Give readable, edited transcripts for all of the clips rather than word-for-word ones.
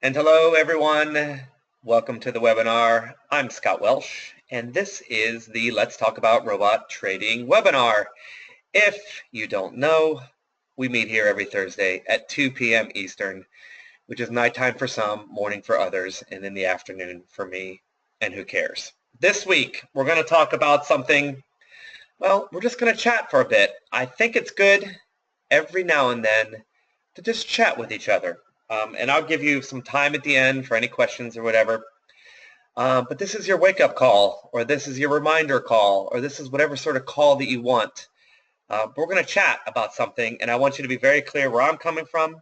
And hello, everyone. Welcome to the webinar. I'm Scott Welsh, and this is the Let's Talk About Robot Trading webinar. If you don't know, we meet here every Thursday at 2 p.m. Eastern, which is nighttime for some, morning for others, and in the afternoon for me, and who cares. This week, we're going to talk about something, well, we're just going to chat for a bit. I think it's good every now and then to just chat with each other. And I'll give you some time at the end for any questions or whatever. But this is your wake-up call, or this is your reminder call, or this is whatever sort of call that you want. But we're going to chat about something, and I want you to be very clear where I'm coming from,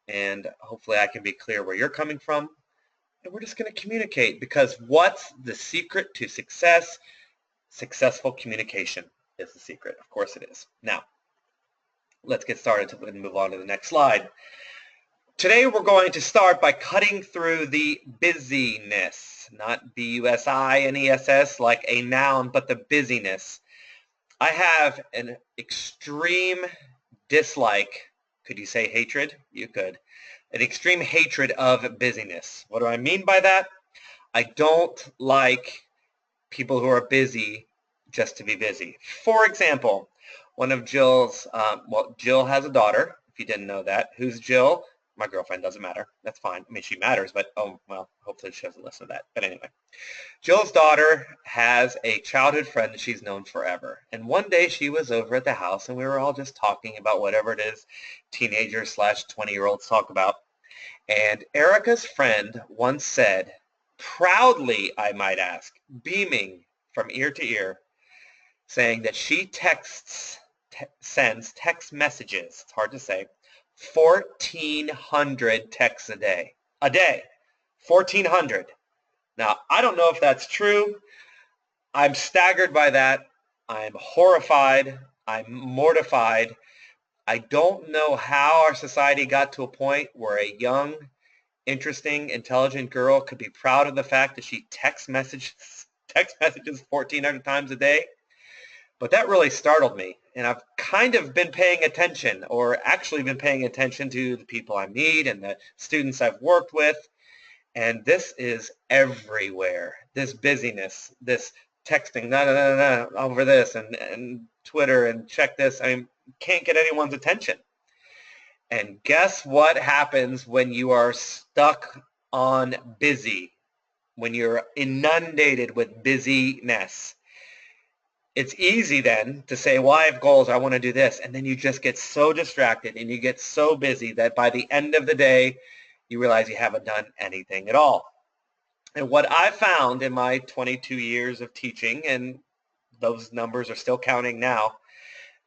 and hopefully I can be clear where you're coming from. And we're just going to communicate, because what's the secret to success? Successful communication is the secret. Of course it is. Now, let's get started and move on to the next slide. Today we're going to start by cutting through the busyness, not B-U-S-I-N-E-S-S like a noun, but the busyness. I have an extreme dislike, could you say hatred? You could. An extreme hatred of busyness. What do I mean by that? I don't like people who are busy just to be busy. For example, one of Jill's, Jill has a daughter, if you didn't know that. Who's Jill? My girlfriend, doesn't matter. That's fine. I mean, she matters, but hopefully she doesn't listen to that. But anyway, Jill's daughter has a childhood friend that she's known forever. And one day she was over at the house and we were all just talking about whatever it is teenagers / 20-year-olds talk about. And Erica's friend once said, proudly, I might ask, beaming from ear to ear, saying that she sends text messages, it's hard to say, 1,400 texts a day. 1,400. Now, I don't know if that's true. I'm staggered by that. I'm horrified. I'm mortified. I don't know how our society got to a point where a young, interesting, intelligent girl could be proud of the fact that she text messages 1,400 times a day. But that really startled me, and I've kind of been paying attention, or actually been paying attention to the people I meet and the students I've worked with, and this is everywhere. This busyness, this texting, over this, and Twitter, and check this. I mean, can't get anyone's attention. And guess what happens when you are stuck on busy, when you're inundated with busyness? It's easy then to say, well, I have goals, I want to do this, and then you just get so distracted and you get so busy that by the end of the day, you realize you haven't done anything at all. And what I found in my 22 years of teaching, and those numbers are still counting now,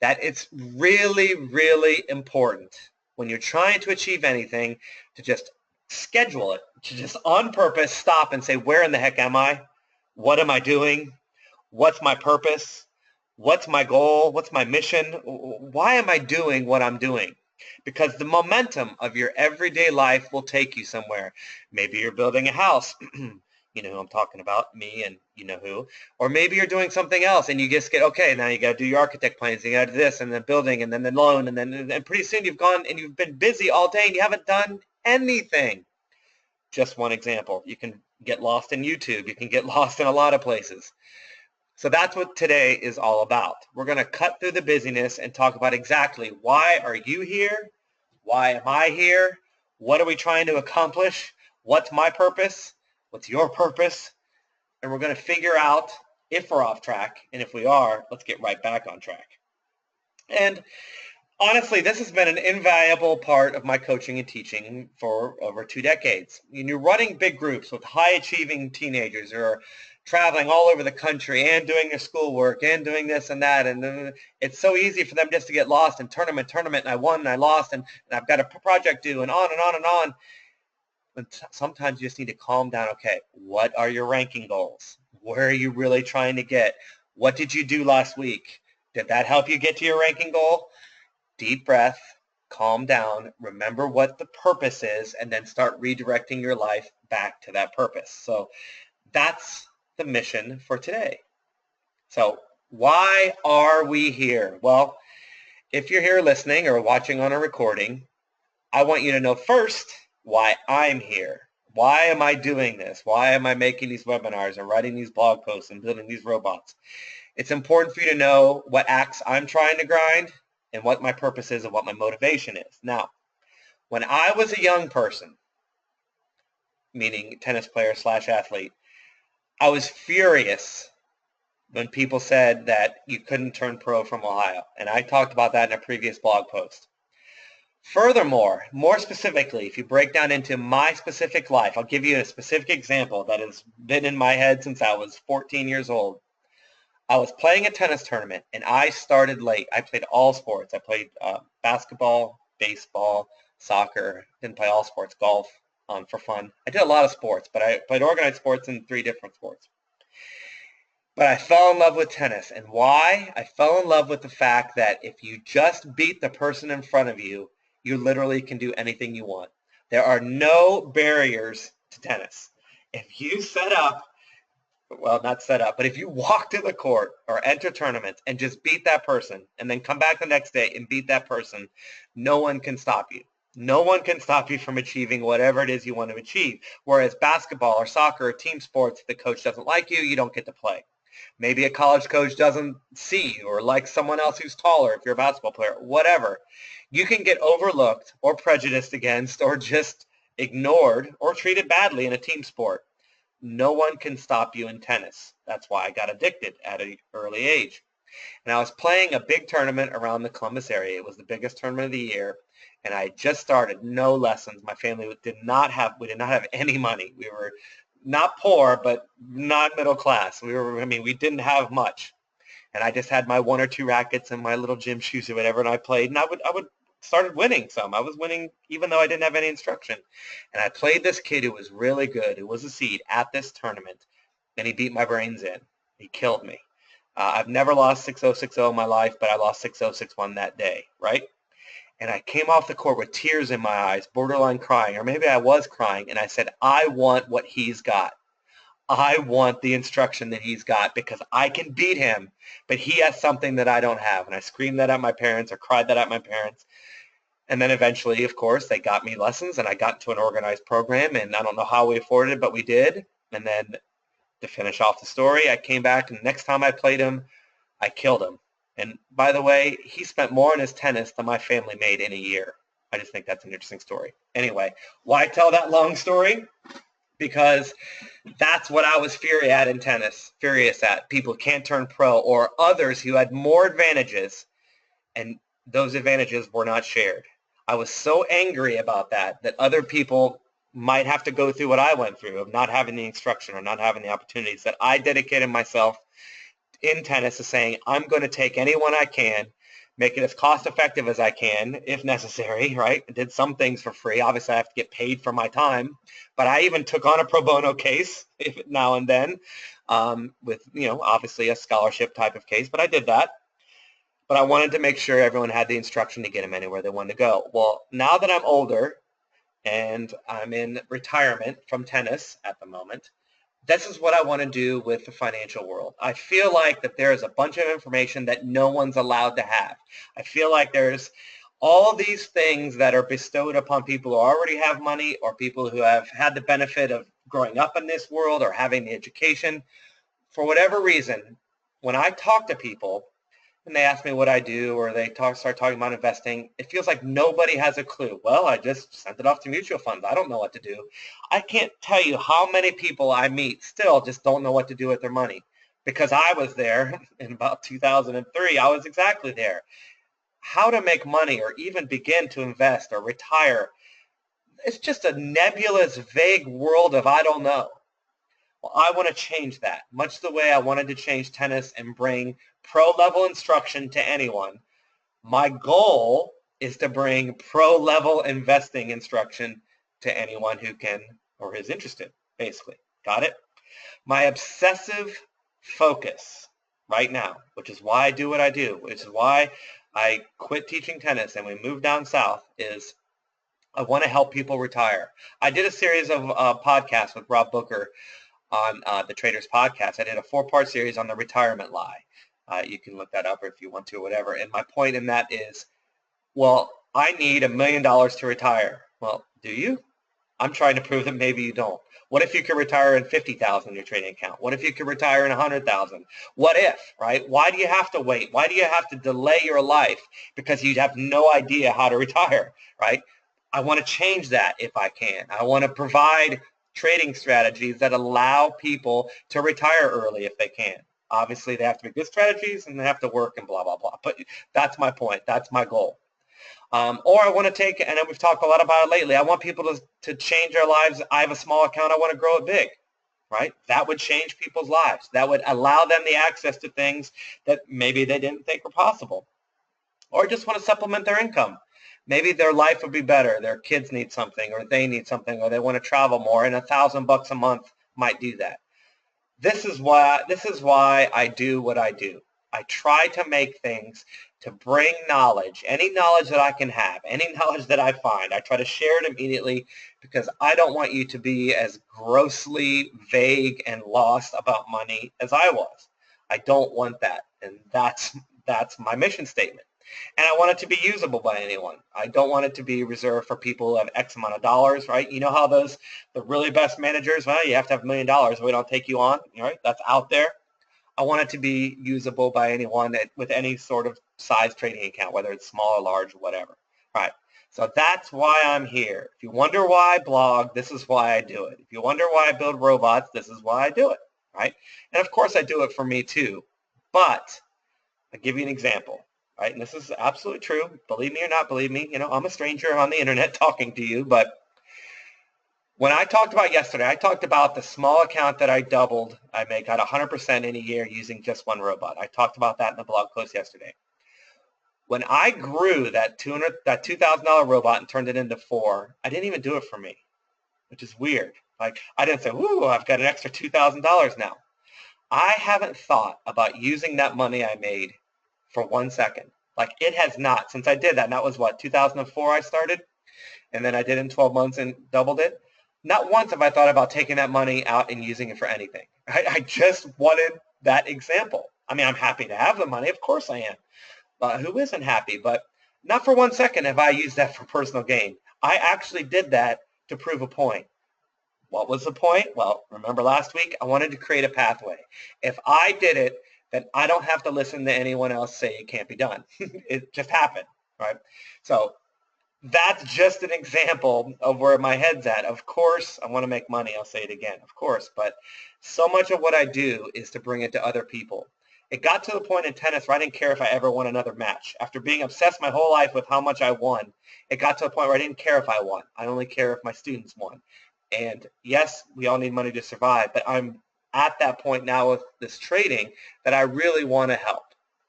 that it's really, really important when you're trying to achieve anything to just schedule it, to just on purpose stop and say, where in the heck am I? What am I doing? What's my purpose? What's my goal? What's my mission? Why am I doing what I'm doing? Because the momentum of your everyday life will take you somewhere. Maybe you're building a house. You know who I'm talking about, me and you know who. Or maybe you're doing something else and you just get, okay, now you got to do your architect plans, you got to do this and then building and then the loan and pretty soon you've gone and you've been busy all day and you haven't done anything. Just one example. You can get lost in YouTube. You can get lost in a lot of places. So that's what today is all about. We're going to cut through the busyness and talk about exactly why are you here? Why am I here? What are we trying to accomplish? What's my purpose? What's your purpose? And we're going to figure out if we're off track. And if we are, let's get right back on track. And honestly, this has been an invaluable part of my coaching and teaching for over 2 decades. And you're running big groups with high-achieving teenagers who are traveling all over the country and doing their schoolwork and doing this and that. And it's so easy for them just to get lost in tournament, and I won and I lost and I've got a project due and on and on and on. But sometimes you just need to calm down. Okay, what are your ranking goals? Where are you really trying to get? What did you do last week? Did that help you get to your ranking goal? Deep breath, calm down, remember what the purpose is, and then start redirecting your life back to that purpose. So that's the mission for today. So why are we here? Well, if you're here listening or watching on a recording, I want you to know first why I'm here. Why am I doing this? Why am I making these webinars and writing these blog posts and building these robots? It's important for you to know what axe I'm trying to grind and what my purpose is and what my motivation is. Now, when I was a young person, meaning tennis player slash athlete, I was furious when people said that you couldn't turn pro from Ohio. And I talked about that in a previous blog post. Furthermore, more specifically, if you break down into my specific life, I'll give you a specific example that has been in my head since I was 14 years old. I was playing a tennis tournament, and I started late. I played all sports. I played basketball, baseball, soccer. Didn't play all sports, golf for fun. I did a lot of sports, but I played organized sports in 3 different sports. But I fell in love with tennis. And why? I fell in love with the fact that if you just beat the person in front of you, you literally can do anything you want. There are no barriers to tennis. If you set up, well, not set up, but if you walk to the court or enter tournaments and just beat that person and then come back the next day and beat that person, no one can stop you. No one can stop you from achieving whatever it is you want to achieve. Whereas basketball or soccer or team sports, if the coach doesn't like you, you don't get to play. Maybe a college coach doesn't see you or like someone else who's taller if you're a basketball player, whatever. You can get overlooked or prejudiced against or just ignored or treated badly in a team sport. No one can stop you in tennis. That's why I got addicted at an early age. And I was playing a big tournament around the Columbus area. It was the biggest tournament of the year. And I just started, no lessons. My family we did not have any money. We were not poor, but not middle class. We didn't have much. And I just had my 1 or 2 rackets and my little gym shoes or whatever, and I played, and I would started winning some. I was winning even though I didn't have any instruction. And I played this kid who was really good, who was a seed at this tournament, and he beat my brains in. He killed me. I've never lost 6-0, 6-0 in my life, but I lost 6-0, 6-1 that day, right? And I came off the court with tears in my eyes, borderline crying, or maybe I was crying, and I said, I want what he's got. I want the instruction that he's got because I can beat him, but he has something that I don't have. And I screamed that at my parents or cried that at my parents. And then eventually, of course, they got me lessons, and I got into an organized program, and I don't know how we afforded it, but we did. And then to finish off the story, I came back, and the next time I played him, I killed him. And by the way, he spent more on his tennis than my family made in a year. I just think that's an interesting story. Anyway, why tell that long story? Because that's what I was furious at. People can't turn pro or others who had more advantages, and those advantages were not shared. I was so angry about that other people might have to go through what I went through of not having the instruction or not having the opportunities, that I dedicated myself in tennis to saying, I'm going to take anyone I can, make it as cost effective as I can, if necessary, right? I did some things for free. Obviously, I have to get paid for my time, but I even took on a pro bono case now and then with, obviously a scholarship type of case, but I did that. But I wanted to make sure everyone had the instruction to get them anywhere they wanted to go. Well, now that I'm older and I'm in retirement from tennis at the moment, this is what I want to do with the financial world. I feel like that there is a bunch of information that no one's allowed to have. I feel like there's all these things that are bestowed upon people who already have money or people who have had the benefit of growing up in this world or having the education. For whatever reason, when I talk to people and they ask me what I do or they start talking about investing, it feels like nobody has a clue. Well, I just sent it off to mutual funds. I don't know what to do. I can't tell you how many people I meet still just don't know what to do with their money, because I was there in about 2003. I was exactly there. How to make money or even begin to invest or retire, it's just a nebulous, vague world of I don't know. Well, I want to change that, much the way I wanted to change tennis and bring pro-level instruction to anyone. My goal is to bring pro-level investing instruction to anyone who can or is interested, basically. Got it? My obsessive focus right now, which is why I do what I do, which is why I quit teaching tennis and we moved down south, is I want to help people retire. I did a series of podcasts with Rob Booker on the Traders Podcast. I did a 4-part series on the retirement lie. You can look that up if you want to or whatever. And my point in that is, well, I need $1 million to retire. Well, do you? I'm trying to prove that maybe you don't. What if you could retire in 50,000 in your trading account? What if you could retire in 100,000? What if, right? Why do you have to wait? Why do you have to delay your life? Because you have no idea how to retire, right? I want to change that if I can. I want to provide trading strategies that allow people to retire early if they can. Obviously, they have to be good strategies and they have to work and blah, blah, blah. But that's my point. That's my goal. Or I want to take, and we've talked a lot about it lately, I want people to change their lives. I have a small account. I want to grow it big, right? That would change people's lives. That would allow them the access to things that maybe they didn't think were possible. Or just want to supplement their income. Maybe their life would be better. Their kids need something, or they need something, or they want to travel more, and $1,000 a month might do that. This is why I do what I do. I try to make things to bring knowledge, any knowledge that I can have, any knowledge that I find. I try to share it immediately because I don't want you to be as grossly vague and lost about money as I was. I don't want that, and that's my mission statement. And I want it to be usable by anyone. I don't want it to be reserved for people who have X amount of dollars, right? You know how the really best managers, well, you have to have $1 million or we don't take you on, right? That's out there. I want it to be usable by anyone with any sort of size trading account, whether it's small or large or whatever. All right. So that's why I'm here. If you wonder why I blog, this is why I do it. If you wonder why I build robots, this is why I do it, right? And of course I do it for me too. But I'll give you an example. Right? And this is absolutely true. Believe me or not believe me, I'm a stranger on the internet talking to you, but when I talked about yesterday, I talked about the small account that I doubled. I got 100% in a year using just one robot. I talked about that in the blog post yesterday. When I grew that $2,000 robot and turned it into 4, I didn't even do it for me, which is weird. Like, I didn't say, "Ooh, I've got an extra $2,000 now." I haven't thought about using that money I made for 1 second. Like, it has not, since I did that, and that was what, 2004 I started, and then I did it in 12 months and doubled it. Not once have I thought about taking that money out and using it for anything. I just wanted that example. I mean, I'm happy to have the money. Of course I am. Who isn't happy? But not for 1 second have I used that for personal gain. I actually did that to prove a point. What was the point? Well, remember last week, I wanted to create a pathway. If I did it, then I don't have to listen to anyone else say it can't be done. It just happened, right? So that's just an example of where my head's at. Of course, I want to make money. I'll say it again, of course. But so much of what I do is to bring it to other people. It got to the point in tennis where I didn't care if I ever won another match. After being obsessed my whole life with how much I won, it got to the point where I didn't care if I won. I only care if my students won. And yes, we all need money to survive, but I'm at that point now with this trading that I really want to help.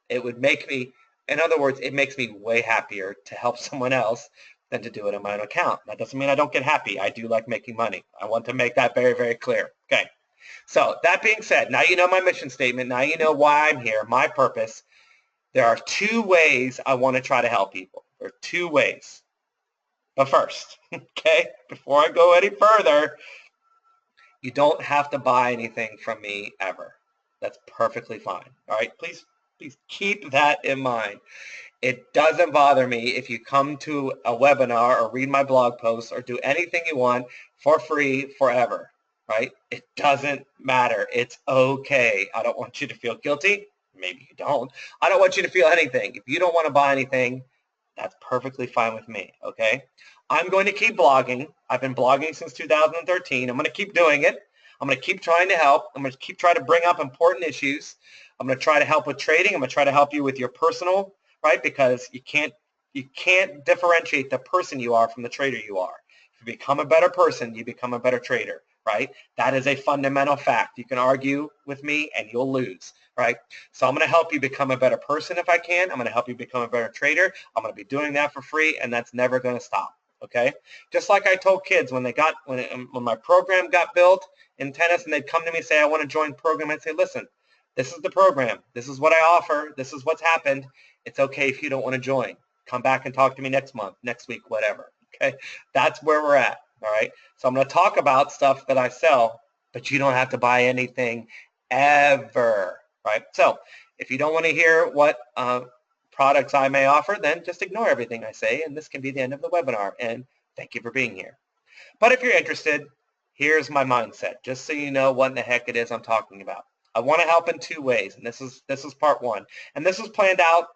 It would make me, in other words, it makes me way happier to help someone else than to do it on my own account. That doesn't mean I don't get happy. I do like making money. I want to make that very, very clear. Okay. So that being said, now you know my mission statement. Now you know why I'm here, my purpose. There are 2 ways I want to try to help people. There are 2 ways. But first, okay, before I go any further, you don't have to buy anything from me ever. That's perfectly fine. All right, please keep that in mind. It doesn't bother me if you come to a webinar or read my blog posts or do anything you want for free forever, right? It doesn't matter. It's okay. I don't want you to feel guilty. Maybe you don't. I don't want you to feel anything. If you don't want to buy anything, that's perfectly fine with me, okay? I'm going to keep blogging. I've been blogging since 2013. I'm going to keep doing it. I'm going to keep trying to help. I'm going to keep trying to bring up important issues. I'm going to try to help with trading. I'm going to try to help you with your personal, right? Because you can't differentiate the person you are from the trader you are. If you become a better person, you become a better trader, right? That is a fundamental fact. You can argue with me and you'll lose, right? So I'm going to help you become a better person if I can. I'm going to help you become a better trader. I'm going to be doing that for free, and that's never going to stop, okay? Just like I told kids when my program got built in tennis and they'd come to me and say, I want to join the program, I'd say, listen, this is the program. This is what I offer. This is what's happened. It's okay if you don't want to join. Come back and talk to me next month, next week, whatever, okay? That's where we're at, all right? So I'm going to talk about stuff that I sell, but you don't have to buy anything ever, right? So if you don't want to hear what products I may offer, then just ignore everything I say, and this can be the end of the webinar, and thank you for being here. But if you're interested, here's my mindset, just so you know what in the heck it is I'm talking about. I want to help in two ways, and this is part one. And this was planned out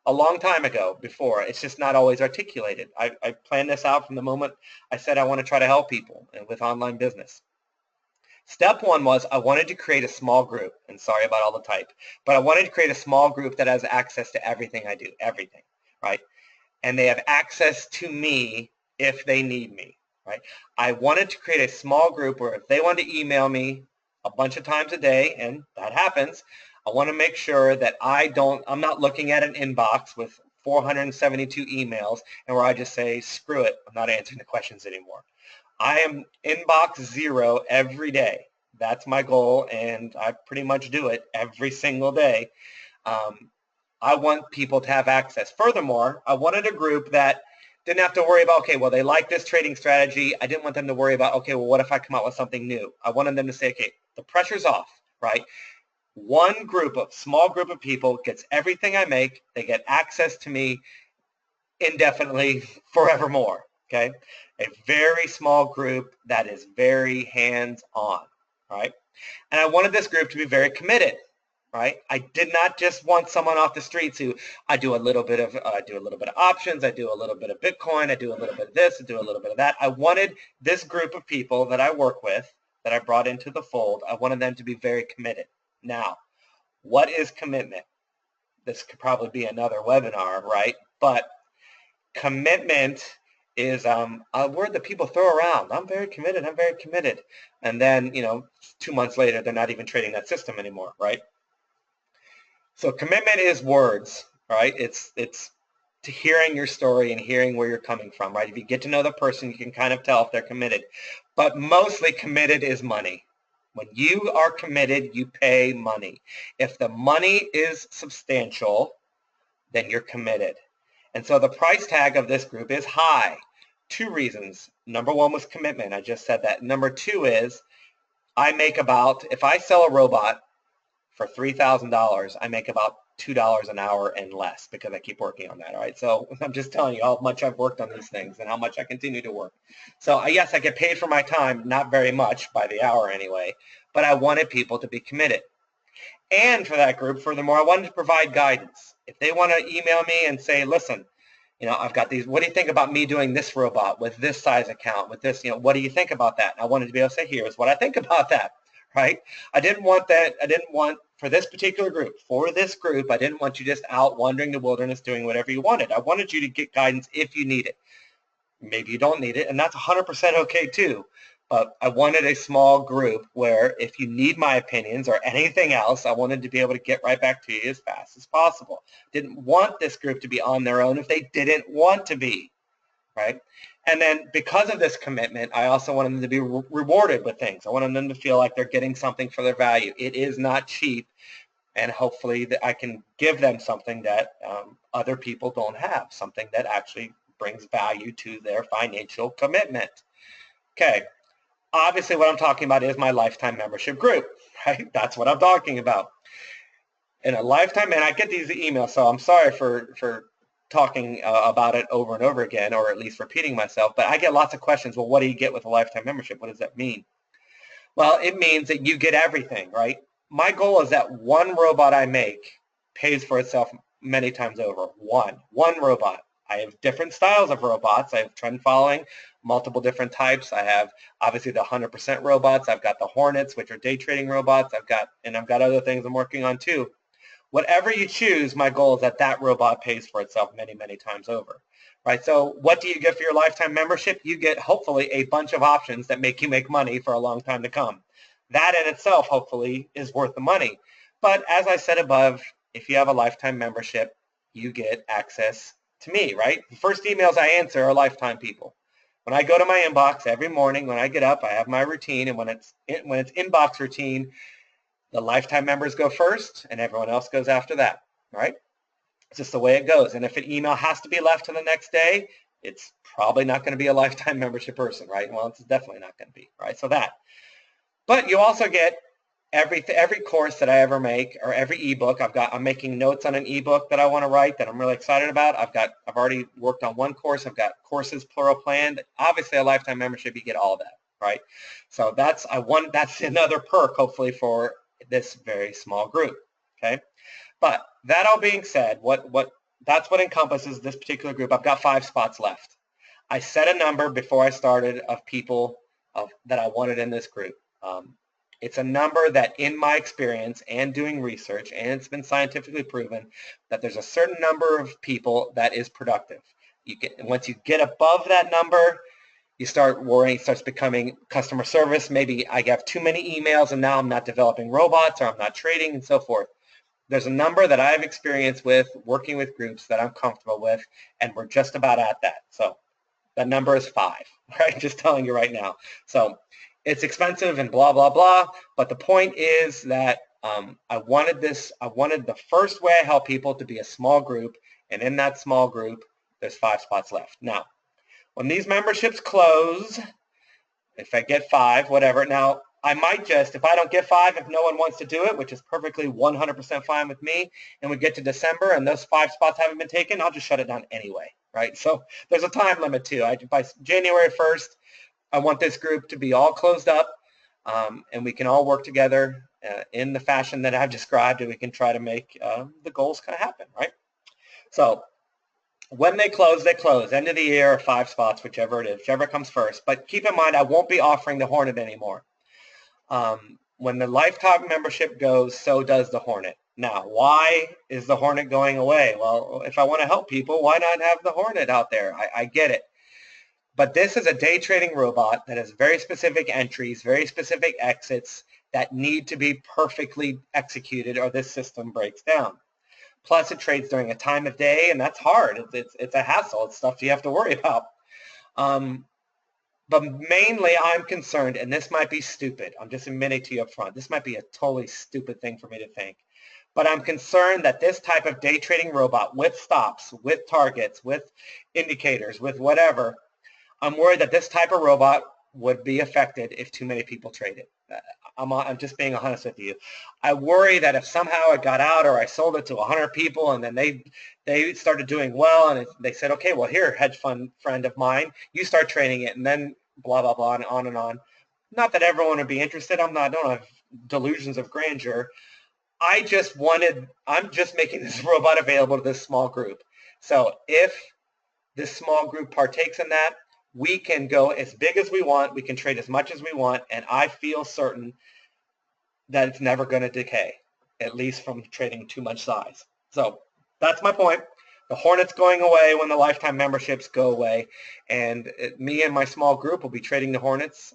a long time ago before. It's just not always articulated. I planned this out from the moment I said I want to try to help people with online business. Step one was I wanted to create a small group, and sorry about all the type, but I wanted to create a small group that has access to everything I do, everything, right? And they have access to me if they need me, right? I wanted to create a small group where if they want to email me a bunch of times a day, and that happens, I want to make sure that I'm not looking at an inbox with 472 emails and where I just say, screw it, I'm not answering the questions anymore. I am inbox zero every day. That's my goal, and I pretty much do it every single day. I want people to have access. Furthermore, I wanted a group that didn't have to worry about, okay, well, they like this trading strategy. I didn't want them to worry about, okay, well, what if I come out with something new? I wanted them to say, okay, the pressure's off, right? One small group of people gets everything I make. They get access to me indefinitely, forevermore, okay? A very small group that is very hands-on, right? And I wanted this group to be very committed, right? I did not just want someone off the streets who I do a little bit of options, I do a little bit of Bitcoin, I do a little bit of this, I do a little bit of that. I wanted this group of people that I work with, that I brought into the fold, I wanted them to be very committed. Now, what is commitment? This could probably be another webinar, right? But commitment is a word that people throw around. I'm very committed. I'm very committed. And then, 2 months later, they're not even trading that system anymore, right? So commitment is words, right? It's to hearing your story and hearing where you're coming from, right? If you get to know the person, you can kind of tell if they're committed. But mostly committed is money. When you are committed, you pay money. If the money is substantial, then you're committed. And so the price tag of this group is high. 2 reasons. Number one was commitment. I just said that. Number 2 is if I sell a robot for $3,000, I make about $2 an hour and less because I keep working on that, all right? So I'm just telling you how much I've worked on these things and how much I continue to work. So yes, I get paid for my time, not very much by the hour anyway, but I wanted people to be committed. And for that group, furthermore, I wanted to provide guidance. If they want to email me and say, listen, I've got these, what do you think about me doing this robot with this size account, with this, what do you think about that? And I wanted to be able to say, here's what I think about that, right? I didn't want for this particular group, I didn't want you just out wandering the wilderness doing whatever you wanted. I wanted you to get guidance if you need it. Maybe you don't need it, and that's 100% okay too. But I wanted a small group where if you need my opinions or anything else, I wanted to be able to get right back to you as fast as possible. Didn't want this group to be on their own if they didn't want to be, right? And then because of this commitment, I also wanted them to be rewarded with things. I wanted them to feel like they're getting something for their value. It is not cheap, and hopefully I can give them something that other people don't have, something that actually brings value to their financial commitment. Okay. Obviously, what I'm talking about is my lifetime membership group, right? That's what I'm talking about. In a lifetime, and I get these emails, so I'm sorry for talking about it over and over again, or at least repeating myself, but I get lots of questions. Well, what do you get with a lifetime membership? What does that mean? Well, it means that you get everything, right? My goal is that one robot I make pays for itself many times over. One robot. I have different styles of robots. I have trend following, multiple different types. I have obviously the 100% robots. I've got the Hornets, which are day trading robots. I've got other things I'm working on too. Whatever you choose, my goal is that that robot pays for itself many, many times over, right? So what do you get for your lifetime membership? You get hopefully a bunch of options that make you make money for a long time to come. That in itself hopefully is worth the money. But as I said above, if you have a lifetime membership, you get access to me, right? The first emails I answer are lifetime people. When I go to my inbox every morning, when I get up, I have my routine, and when it's inbox routine, the lifetime members go first, and everyone else goes after that, right? It's just the way it goes. And if an email has to be left to the next day, it's probably not going to be a lifetime membership person, right? Well, it's definitely not going to be, right? So that. But you also get every course that I ever make, or every ebook I'm making notes on an ebook that I want to write that I'm really excited about. I've already worked on one course. I've got courses plural planned. Obviously, a lifetime membership, you get all that, right? So that's another perk, hopefully, for this very small group. Okay, but that all being said, that's what encompasses this particular group. I've got 5 spots left. I set a number before I started of people that I wanted in this group. It's a number that, in my experience and doing research, and it's been scientifically proven, that there's a certain number of people that is productive. Once you get above that number, you start worrying. It starts becoming customer service. Maybe I have too many emails and now I'm not developing robots, or I'm not trading, and so forth. There's a number that I've experienced with working with groups that I'm comfortable with, and we're just about at that. So that number is 5, right? Just telling you right now. So it's expensive and blah, blah, blah. But the point is that I wanted the first way I help people to be a small group. And in that small group, there's 5 spots left. Now, when these memberships close, if I get 5, whatever. Now, I might just, if I don't get 5, if no one wants to do it, which is perfectly 100% fine with me, and we get to December and those 5 spots haven't been taken, I'll just shut it down anyway, right? So there's a time limit too. By January 1st, I want this group to be all closed up, and we can all work together in the fashion that I've described, and we can try to make the goals kind of happen, right? So when they close, they close. End of the year, 5 spots, whichever it is, whichever comes first. But keep in mind, I won't be offering the Hornet anymore. When the lifetime membership goes, so does the Hornet. Now, why is the Hornet going away? Well, if I want to help people, why not have the Hornet out there? I get it. But this is a day trading robot that has very specific entries, very specific exits that need to be perfectly executed, or this system breaks down. Plus, it trades during a time of day, and that's hard. It's a hassle. It's stuff you have to worry about. But mainly, I'm concerned, and this might be stupid. I'm just admitting to you up front. This might be a totally stupid thing for me to think. But I'm concerned that this type of day trading robot with stops, with targets, with indicators, with whatever, I'm worried that this type of robot would be affected if too many people trade it. I'm just being honest with you. I worry that if somehow it got out, or I sold it to 100 people and then they started doing well, and they said, okay, well, here, hedge fund friend of mine, you start trading it, and then blah, blah, blah, and on and on. Not that everyone would be interested. I don't have delusions of grandeur. I'm just making this robot available to this small group. So if this small group partakes in that, we can go as big as we want, we can trade as much as we want, and I feel certain that it's never going to decay, at least from trading too much size. So that's my point. The Hornet's going away when the lifetime memberships go away, and me and my small group will be trading the Hornets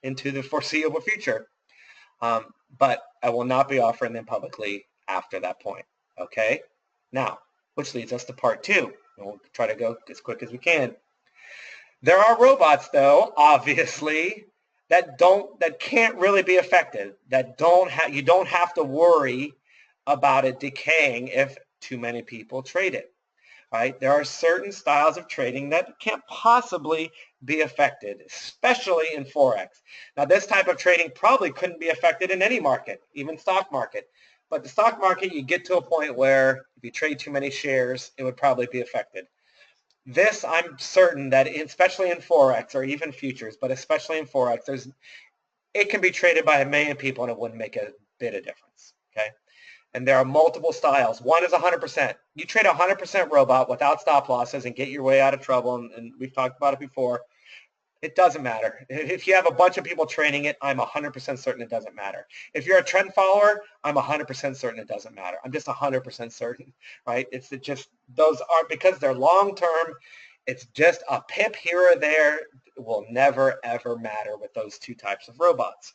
into the foreseeable future. But I will not be offering them publicly after that point, okay? Now, which leads us to part 2. And we'll try to go as quick as we can. There are robots, though, obviously, that can't really be affected. You don't have to worry about it decaying if too many people trade it. Right? There are certain styles of trading that can't possibly be affected, especially in Forex. Now, this type of trading probably couldn't be affected in any market, even stock market. But the stock market, you get to a point where if you trade too many shares, it would probably be affected. This, I'm certain that, especially in Forex, or even futures, but especially in Forex, it can be traded by a million people and it wouldn't make a bit of difference, okay? And there are multiple styles. One is 100%. You trade a 100% robot without stop losses and get your way out of trouble, and we've talked about it before. It doesn't matter. If you have a bunch of people trading it, I'm 100% certain it doesn't matter. If you're a trend follower, I'm 100% certain it doesn't matter. I'm just 100% certain, right? Those are, because they're long-term, it's just a pip here or there. It will never, ever matter with those two types of robots.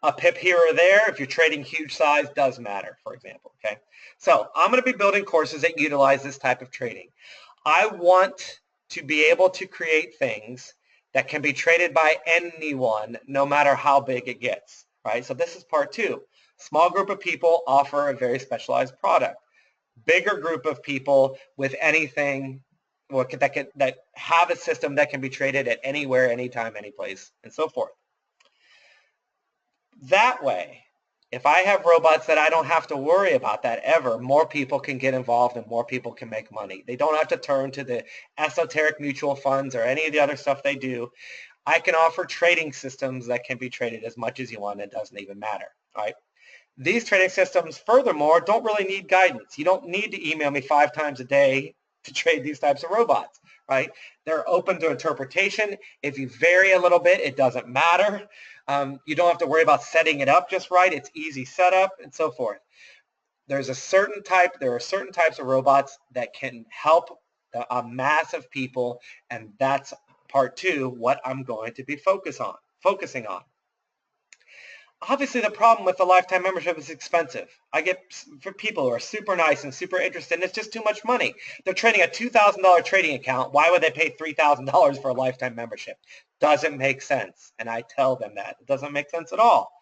A pip here or there, if you're trading huge size, does matter, for example, okay? So I'm going to be building courses that utilize this type of trading. I want to be able to create things that can be traded by anyone, no matter how big it gets, right? So this is part 2. Small group of people offer a very specialized product. Bigger group of people with anything that have a system that can be traded at anywhere, anytime, any place, and so forth. That way, if I have robots that I don't have to worry about that ever, more people can get involved and more people can make money. They don't have to turn to the esoteric mutual funds or any of the other stuff they do. I can offer trading systems that can be traded as much as you want. It doesn't even matter, right? These trading systems, furthermore, don't really need guidance. You don't need to email me 5 times a day to trade these types of robots, right? They're open to interpretation. If you vary a little bit, it doesn't matter. You don't have to worry about setting it up just right. It's easy setup and so forth. There are certain types of robots that can help a mass of people, and that's part 2, what I'm going to be focusing on. Obviously, the problem with the lifetime membership is expensive. I get for people who are super nice and super interested, and it's just too much money. They're trading a $2,000 trading account. Why would they pay $3,000 for a lifetime membership? Doesn't make sense, and I tell them that. It doesn't make sense at all.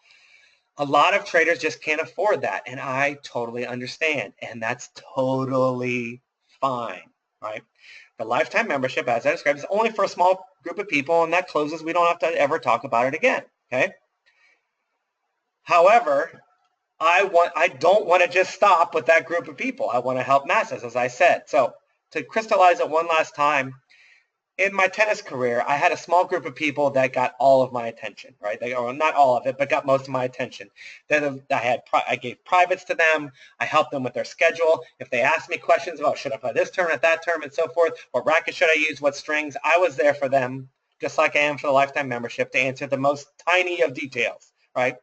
A lot of traders just can't afford that, and I totally understand, and that's totally fine, right? The lifetime membership, as I described, is only for a small group of people, and that closes. We don't have to ever talk about it again, okay? However, I don't want to just stop with that group of people. I want to help masses, as I said. So to crystallize it one last time, in my tennis career, I had a small group of people that got all of my attention, right? Or not all of it, but got most of my attention. Then I gave privates to them. I helped them with their schedule. If they asked me questions about should I play this tournament, that tournament, and so forth, what racket should I use, what strings, I was there for them, just like I am for the lifetime membership, to answer the most tiny of details, right?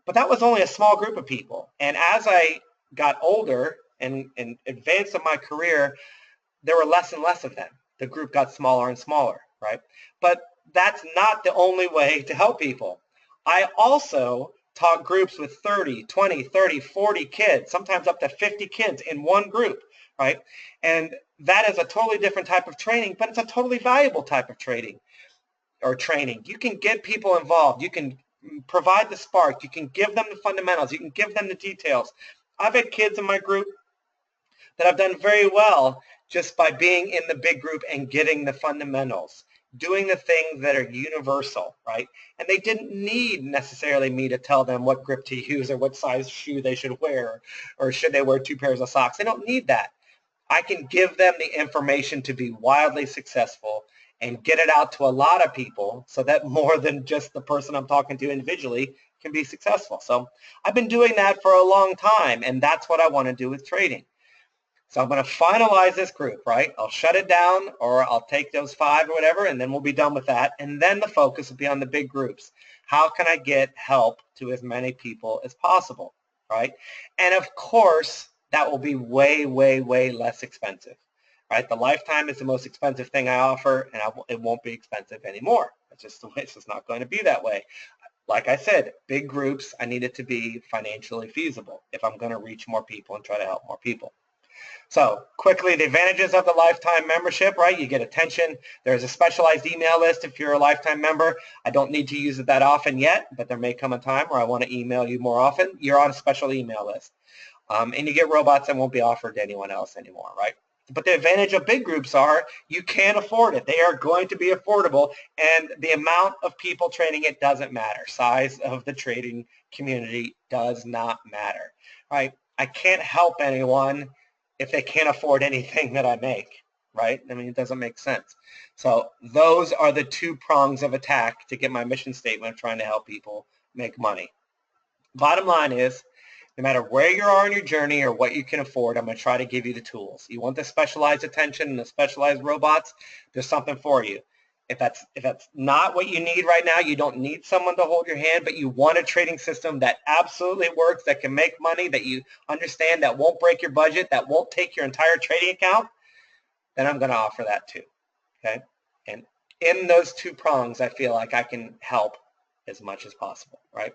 But that was only a small group of people. And as I got older and advanced in my career, there were less and less of them. The group got smaller and smaller, right? But that's not the only way to help people. I also taught groups with 30, 20, 30, 40 kids, sometimes up to 50 kids in one group, right? And that is a totally different type of training, but it's a totally valuable type of training. You can get people involved. You can provide the spark. You can give them the fundamentals. You can give them the details. I've had kids in my group that have done very well just by being in the big group and getting the fundamentals, doing the things that are universal, right? And they didn't need necessarily me to tell them what grip to use or what size shoe they should wear, or should they wear 2 pairs of socks. They don't need that. I can give them the information to be wildly successful and get it out to a lot of people so that more than just the person I'm talking to individually can be successful. So I've been doing that for a long time, and that's what I want to do with trading. So I'm going to finalize this group, right? I'll shut it down, or I'll take those 5 or whatever, and then we'll be done with that. And then the focus will be on the big groups. How can I get help to as many people as possible, right? And of course, that will be way, way, way less expensive, right? The lifetime is the most expensive thing I offer, and it won't be expensive anymore. It's just the way. It's just not going to be that way. Like I said, big groups, I need it to be financially feasible if I'm going to reach more people and try to help more people. So quickly, the advantages of the lifetime membership, right? You get attention. There's a specialized email list if you're a lifetime member. I don't need to use it that often yet, but there may come a time where I want to email you more often. You're on a special email list. And you get robots that won't be offered to anyone else anymore, right? But the advantage of big groups are you can afford it. They are going to be affordable, and the amount of people trading it doesn't matter. Size of the trading community does not matter, right? I can't help anyone if they can't afford anything that I make, right? I mean, it doesn't make sense. So those are the 2 prongs of attack to get my mission statement of trying to help people make money. Bottom line is, no matter where you are in your journey or what you can afford, I'm going to try to give you the tools. You want the specialized attention and the specialized robots, there's something for you. If that's not what you need right now, you don't need someone to hold your hand, but you want a trading system that absolutely works, that can make money, that you understand, that won't break your budget, that won't take your entire trading account, then I'm going to offer that too. Okay? And in those 2 prongs, I feel like I can help as much as possible, right?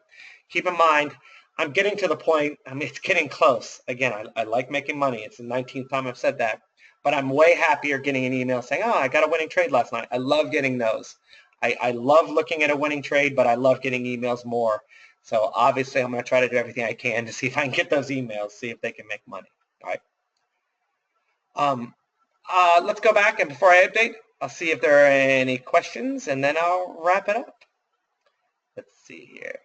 Keep in mind, I'm getting to the point, I mean, it's getting close. Again, I like making money. It's the 19th time I've said that. But I'm way happier getting an email saying, oh, I got a winning trade last night. I love getting those. I love looking at a winning trade, but I love getting emails more. So obviously, I'm going to try to do everything I can to see if I can get those emails, see if they can make money. All right. Let's go back, and before I update, I'll see if there are any questions, and then I'll wrap it up. Let's see here.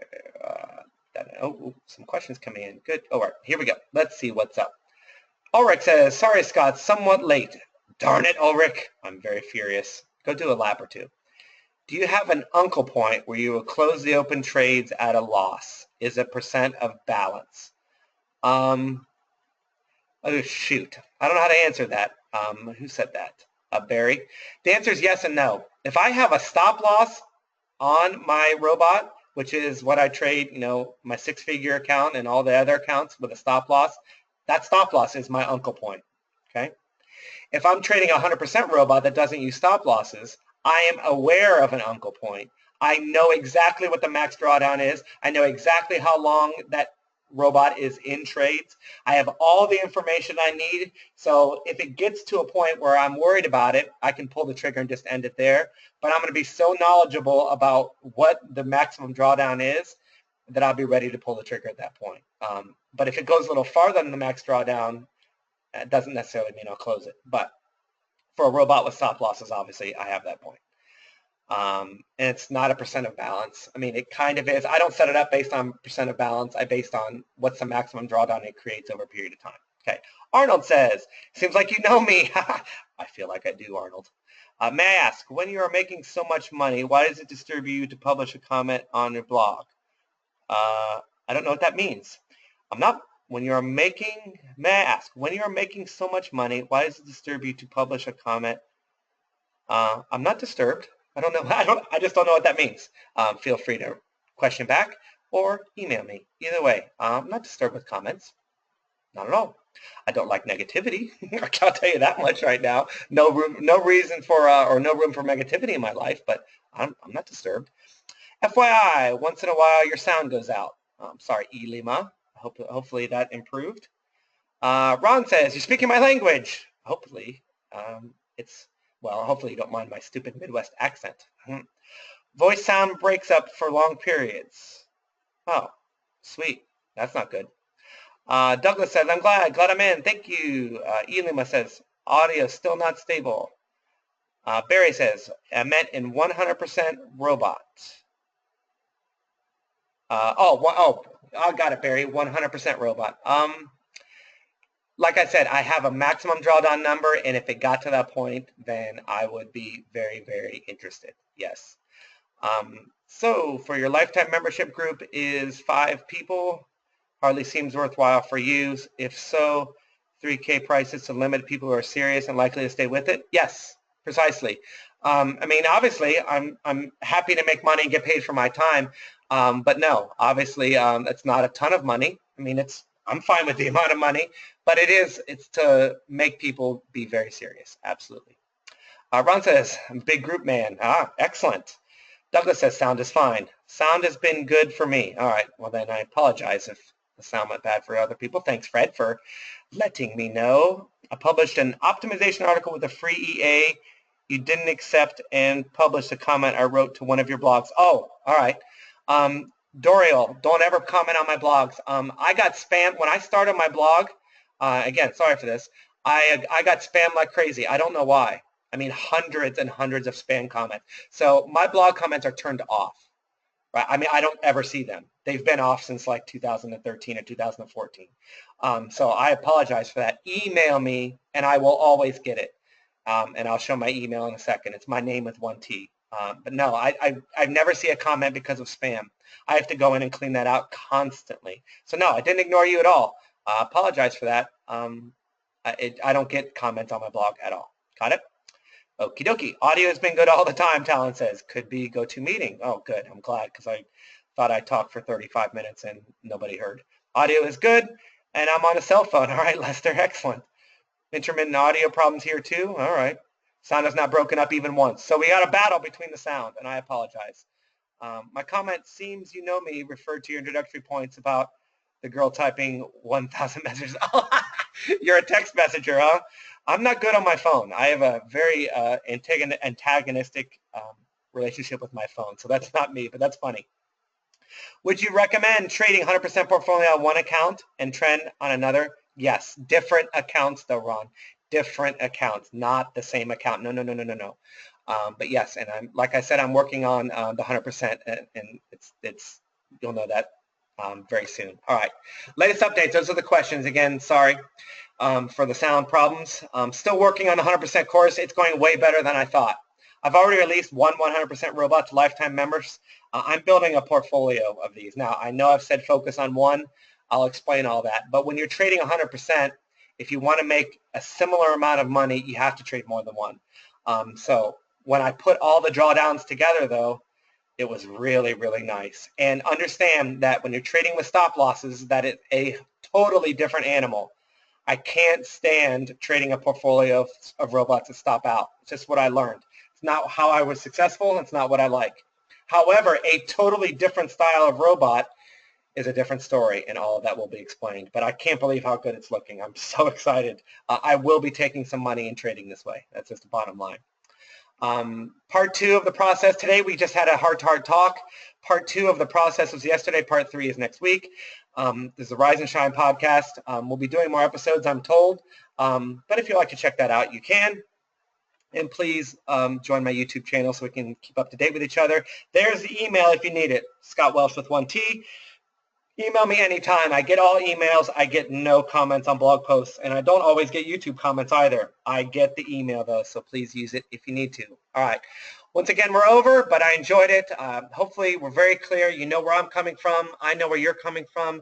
Some questions coming in. Good. All right, here we go. Let's see what's up. Ulrich says, sorry, Scott, somewhat late. Darn it, Ulrich. I'm very furious. Go do a lap or two. Do you have an uncle point where you will close the open trades at a loss? Is it percent of balance? Oh, shoot. I don't know how to answer that. Who said that? Barry. The answer is yes and no. If I have a stop loss on my robot, which is what I trade, my six-figure account and all the other accounts with a stop loss, that stop loss is my uncle point, okay? If I'm trading a 100% robot that doesn't use stop losses, I am aware of an uncle point. I know exactly what the max drawdown is. I know exactly how long that robot is in trades. I have all the information I need. So if it gets to a point where I'm worried about it, I can pull the trigger and just end it there. But I'm going to be so knowledgeable about what the maximum drawdown is that I'll be ready to pull the trigger at that point. But if it goes a little farther than the max drawdown, it doesn't necessarily mean I'll close it. But for a robot with stop losses, obviously, I have that point. And it's not a percent of balance. I mean, it kind of is. I don't set it up based on percent of balance. I based on what's the maximum drawdown it creates over a period of time. Okay. Arnold says, seems like you know me. I feel like I do, Arnold. May I ask, when you are making so much money, why does it disturb you to publish a comment on your blog? I don't know what that means. When you are making, may I ask, when you are making so much money, why does it disturb you to publish a comment? I'm not disturbed. I don't know. I just don't know what that means. Feel free to question back or email me. Either way, I'm not disturbed with comments. Not at all. I don't like negativity. I can't tell you that much right now. No reason for or no room for negativity in my life, but I'm not disturbed. FYI, once in a while your sound goes out. Sorry, Elima. Hopefully that improved. Ron says, you're speaking my language. Hopefully. Hopefully you don't mind my stupid Midwest accent. Voice sound breaks up for long periods. Oh, sweet. That's not good. Douglas says, I'm glad I'm in. Thank you. Elima says, audio still not stable. Barry says, I meant in 100% robot. I got it, Barry. 100% robot. Like I said, I have a maximum drawdown number, and if it got to that point, then I would be very, very interested. Yes. So for your lifetime membership group is 5 people. Hardly seems worthwhile for you. If so, 3K prices to limit people who are serious and likely to stay with it. Yes, precisely. I mean, obviously, I'm happy to make money and get paid for my time, but no, obviously, it's not a ton of money. I mean, I'm fine with the amount of money, but it's to make people be very serious. Absolutely. Ron says, I'm a big group man. Excellent. Douglas says, sound is fine. Sound has been good for me. All right. Well, then I apologize if the sound went bad for other people. Thanks, Fred, for letting me know. I published an optimization article with a free EA. You didn't accept and publish a comment I wrote to one of your blogs. Oh, all right. Doriel, don't ever comment on my blogs. I got spammed when I started my blog. Again, sorry for this. I got spammed like crazy. I don't know why. I mean, hundreds and hundreds of spam comments. So my blog comments are turned off. Right? I mean, I don't ever see them. They've been off since like 2013 or 2014. So I apologize for that. Email me, and I will always get it. And I'll show my email in a second. It's my name with 1 T. But no, I never see a comment because of spam. I have to go in and clean that out constantly. So no, I didn't ignore you at all. I apologize for that. I don't get comments on my blog at all. Got it? Okie dokie. Audio has been good all the time, Talon says. Could be GoToMeeting. Oh, good. I'm glad because I thought I talked for 35 minutes and nobody heard. Audio is good, and I'm on a cell phone. All right, Lester, excellent. Intermittent audio problems here too. All right. Sound is not broken up even once. So we got a battle between the sound, and I apologize. My comment, seems you know me, referred to your introductory points about the girl typing 1,000 messages. You're a text messenger, huh? I'm not good on my phone. I have a very antagonistic relationship with my phone, so that's not me, but that's funny. Would you recommend trading 100% portfolio on one account and trend on another? Yes. Different accounts though, Ron. Different accounts, not the same account. No. But yes, and like I said, I'm working on the 100%, and it's you'll know that very soon. All right, latest updates. Those are the questions. Again, sorry for the sound problems. Still working on the 100% course. It's going way better than I thought. I've already released one 100% robot to lifetime members. I'm building a portfolio of these. Now, I know I've said focus on one. I'll explain all that. But when you're trading 100%, if you want to make a similar amount of money, you have to trade more than one. So when I put all the drawdowns together, though, it was really, really nice. And understand that when you're trading with stop losses, that it's a totally different animal. I can't stand trading a portfolio of robots that stop out. It's just what I learned. It's not how I was successful. It's not what I like. However, a totally different style of robot is a different story, and all of that will be explained. But I can't believe how good it's looking. I'm so excited. I will be taking some money and trading this way. That's just the bottom line. Part 2 of the process today, we just had a heart-to-heart talk. Part 2 of the process was yesterday. Part 3 is next week. This is the Rise and Shine podcast. We'll be doing more episodes, I'm told. But if you'd like to check that out, you can. And please join my YouTube channel so we can keep up to date with each other. There's the email if you need it. Scott Welsh with 1T. Email me anytime. I get all emails. I get no comments on blog posts, and I don't always get YouTube comments either. I get the email, though, so please use it if you need to. All right. Once again, we're over, but I enjoyed it. Hopefully, we're very clear. You know where I'm coming from. I know where you're coming from,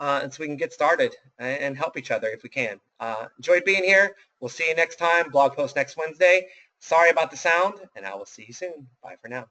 and so we can get started and help each other if we can. Enjoyed being here. We'll see you next time. Blog post next Wednesday. Sorry about the sound, and I will see you soon. Bye for now.